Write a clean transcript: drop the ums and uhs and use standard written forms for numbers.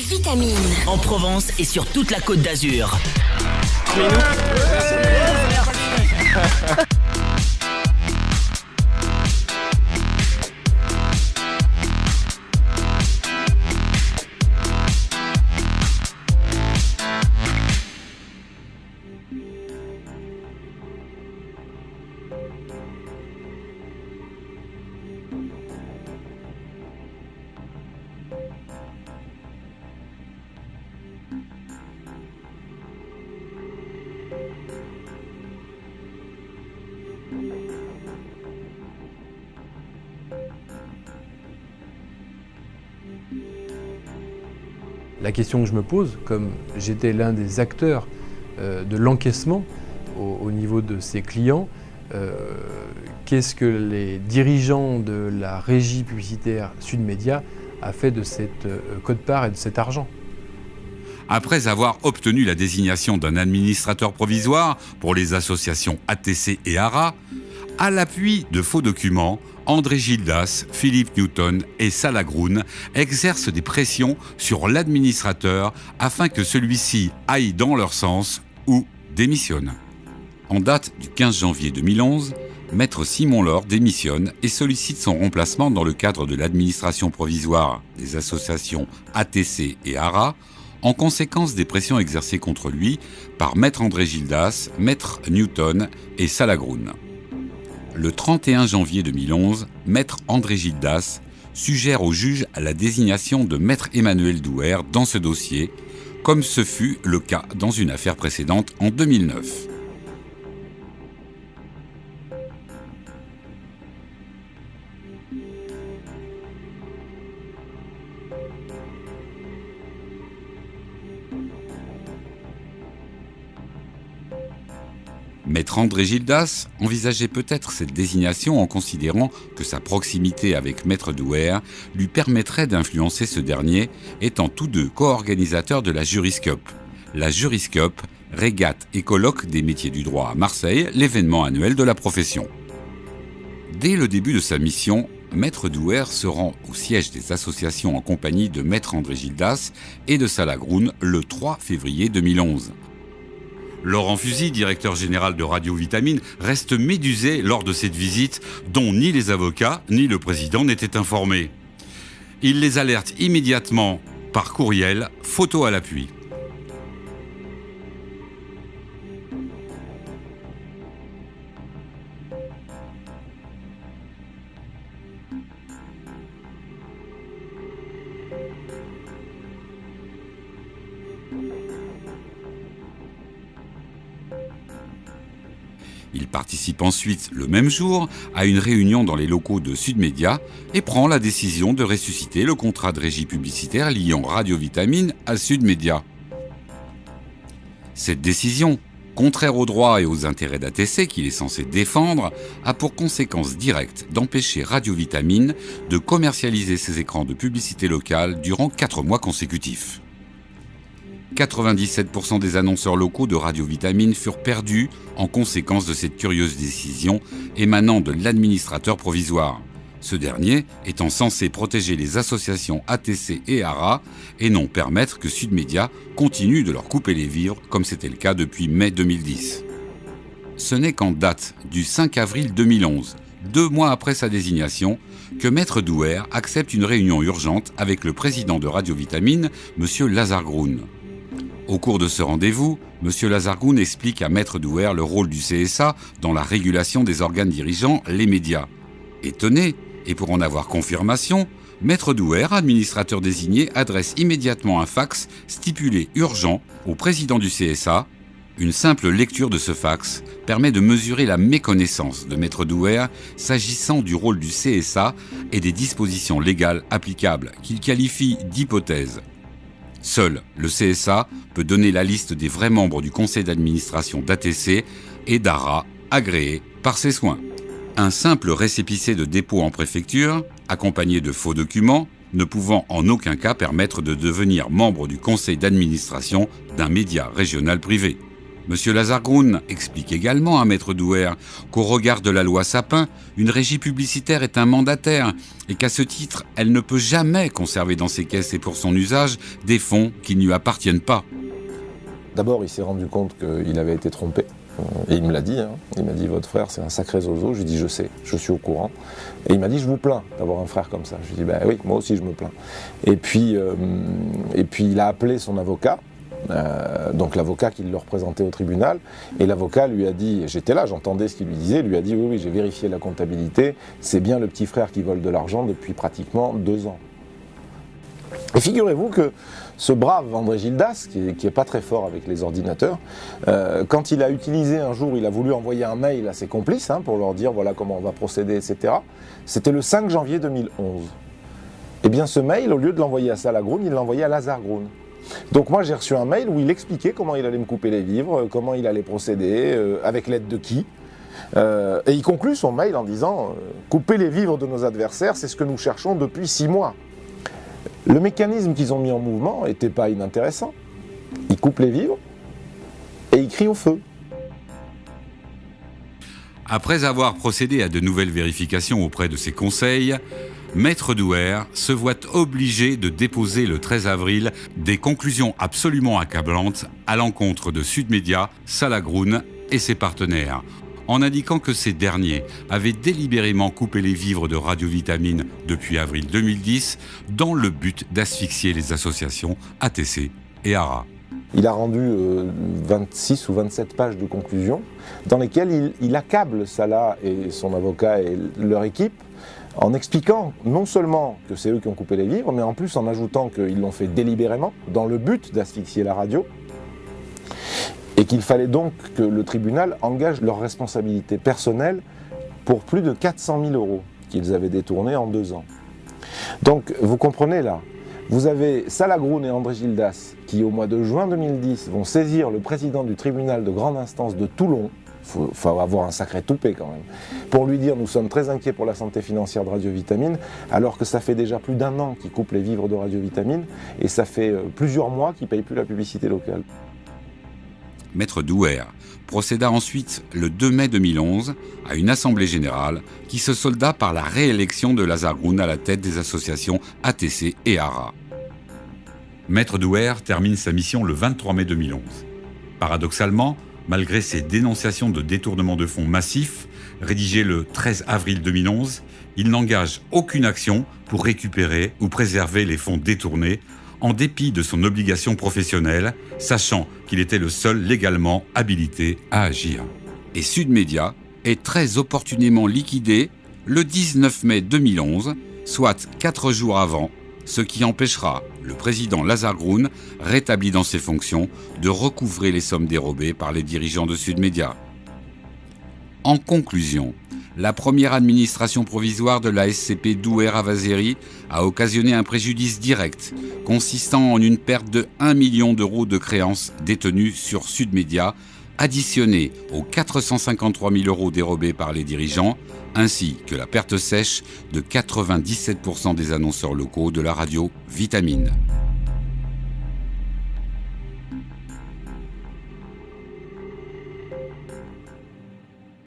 Vitamine. En Provence et sur toute la Côte d'Azur. La question que je me pose, comme j'étais l'un des acteurs de l'encaissement au niveau de ces clients, qu'est-ce que les dirigeants de la régie publicitaire Sud Média a fait de cette quote-part et de cet argent ? Après avoir obtenu la désignation d'un administrateur provisoire pour les associations ATC et ARA, à l'appui de faux documents, André Gildas, Philippe Newton et Salagroun exercent des pressions sur l'administrateur afin que celui-ci aille dans leur sens ou démissionne. En date du 15 janvier 2011, Maître Simon Laure démissionne et sollicite son remplacement dans le cadre de l'administration provisoire des associations ATC et ARA, en conséquence des pressions exercées contre lui par Maître André Gildas, Maître Newton et Salagroun. Le 31 janvier 2011, Maître André Gildas suggère au juge la désignation de Maître Emmanuel Douer dans ce dossier, comme ce fut le cas dans une affaire précédente en 2009. Maître André Gildas envisageait peut-être cette désignation en considérant que sa proximité avec Maître Douer lui permettrait d'influencer ce dernier, étant tous deux co-organisateurs de la Juriscup. La Juriscup, régate et colloque des métiers du droit à Marseille, l'événement annuel de la profession. Dès le début de sa mission, Maître Douer se rend au siège des associations en compagnie de Maître André Gildas et de Salagroun le 3 février 2011. Laurent Fusy, directeur général de Radio Vitamine, reste médusé lors de cette visite dont ni les avocats ni le président n'étaient informés. Il les alerte immédiatement par courriel, photo à l'appui. Il participe ensuite, le même jour, à une réunion dans les locaux de Sud Média et prend la décision de ressusciter le contrat de régie publicitaire liant Radio Vitamine à Sud Média. Cette décision, contraire aux droits et aux intérêts d'ATC qu'il est censé défendre, a pour conséquence directe d'empêcher Radio Vitamine de commercialiser ses écrans de publicité locale durant 4 mois consécutifs. 97% des annonceurs locaux de Radio Vitamine furent perdus en conséquence de cette curieuse décision émanant de l'administrateur provisoire. Ce dernier étant censé protéger les associations ATC et ARA et non permettre que Sud Média continue de leur couper les vivres comme c'était le cas depuis mai 2010. Ce n'est qu'en date du 5 avril 2011, 2 mois après sa désignation, que Maître Douer accepte une réunion urgente avec le président de Radio Vitamine, M. Lazargroun. Au cours de ce rendez-vous, M. Lazargroun explique à Maître Douer le rôle du CSA dans la régulation des organes dirigeants, les médias. Étonné, et pour en avoir confirmation, Maître Douer, administrateur désigné, adresse immédiatement un fax stipulé urgent au président du CSA. Une simple lecture de ce fax permet de mesurer la méconnaissance de Maître Douer s'agissant du rôle du CSA et des dispositions légales applicables qu'il qualifie d'hypothèses. Seul le CSA peut donner la liste des vrais membres du conseil d'administration d'ATC et d'ARA agréés par ses soins. Un simple récépissé de dépôt en préfecture, accompagné de faux documents, ne pouvant en aucun cas permettre de devenir membre du conseil d'administration d'un média régional privé. Monsieur Lazargroun explique également à Maître Douer qu'au regard de la loi Sapin, une régie publicitaire est un mandataire et qu'à ce titre, elle ne peut jamais conserver dans ses caisses et pour son usage des fonds qui ne lui appartiennent pas. D'abord, il s'est rendu compte qu'il avait été trompé. Et il me l'a dit, il m'a dit « Votre frère, c'est un sacré zozo ». Je lui ai dit « Je sais, je suis au courant ». Et il m'a dit « Je vous plains d'avoir un frère comme ça ». Je lui ai dit « Oui, moi aussi je me plains ». Et puis il a appelé son avocat, donc l'avocat qui le représentait au tribunal, et l'avocat lui a dit, j'étais là, j'entendais ce qu'il lui disait, lui a dit « Oui, j'ai vérifié la comptabilité, c'est bien le petit frère qui vole de l'argent depuis pratiquement 2 ans ». Et figurez-vous que ce brave André Gildas, qui est pas très fort avec les ordinateurs, quand il a utilisé un jour, il a voulu envoyer un mail à ses complices pour leur dire voilà comment on va procéder, etc. C'était le 5 janvier 2011. Et bien ce mail, au lieu de l'envoyer à Salagroun, il l'a envoyé à Lazargroun. Donc moi j'ai reçu un mail où il expliquait comment il allait me couper les vivres, comment il allait procéder, avec l'aide de qui. Et il conclut son mail en disant couper les vivres de nos adversaires, c'est ce que nous cherchons depuis 6 mois. Le mécanisme qu'ils ont mis en mouvement n'était pas inintéressant. Ils coupent les vivres et ils crient au feu. Après avoir procédé à de nouvelles vérifications auprès de ses conseils, Maître Douer se voit obligé de déposer le 13 avril des conclusions absolument accablantes à l'encontre de Sud Média, Salagroun et ses partenaires, en indiquant que ces derniers avaient délibérément coupé les vivres de Radio Vitamine depuis avril 2010 dans le but d'asphyxier les associations ATC et ARA. Il a rendu 26 ou 27 pages de conclusions dans lesquelles il accable Salah et son avocat et leur équipe en expliquant non seulement que c'est eux qui ont coupé les vivres, mais en plus en ajoutant qu'ils l'ont fait délibérément dans le but d'asphyxier la radio. Et qu'il fallait donc que le tribunal engage leur responsabilité personnelle pour plus de 400 000 € qu'ils avaient détournés en 2 ans. Donc vous comprenez là, vous avez Salagroun et André Gildas qui au mois de juin 2010 vont saisir le président du tribunal de grande instance de Toulon, il faut avoir un sacré toupet quand même, pour lui dire nous sommes très inquiets pour la santé financière de Radio Vitamine, alors que ça fait déjà plus d'1 an qu'ils coupent les vivres de Radio Vitamine et ça fait plusieurs mois qu'ils ne payent plus la publicité locale. Maître Douer procéda ensuite le 2 mai 2011 à une assemblée générale qui se solda par la réélection de Lazargroun à la tête des associations ATC et ARA. Maître Douer termine sa mission le 23 mai 2011. Paradoxalement, malgré ses dénonciations de détournement de fonds massifs, rédigées le 13 avril 2011, il n'engage aucune action pour récupérer ou préserver les fonds détournés, en dépit de son obligation professionnelle, sachant qu'il était le seul légalement habilité à agir. Et Sud Média est très opportunément liquidé le 19 mai 2011, soit 4 jours avant, ce qui empêchera le président Lazargroun, rétabli dans ses fonctions, de recouvrer les sommes dérobées par les dirigeants de Sud Média. En conclusion, la première administration provisoire de la SCP Douer-Avazeri a occasionné un préjudice direct, consistant en une perte de 1 million € de créances détenues sur Sud Média, additionné aux 453 000 € dérobés par les dirigeants, ainsi que la perte sèche de 97% des annonceurs locaux de la radio Vitamine.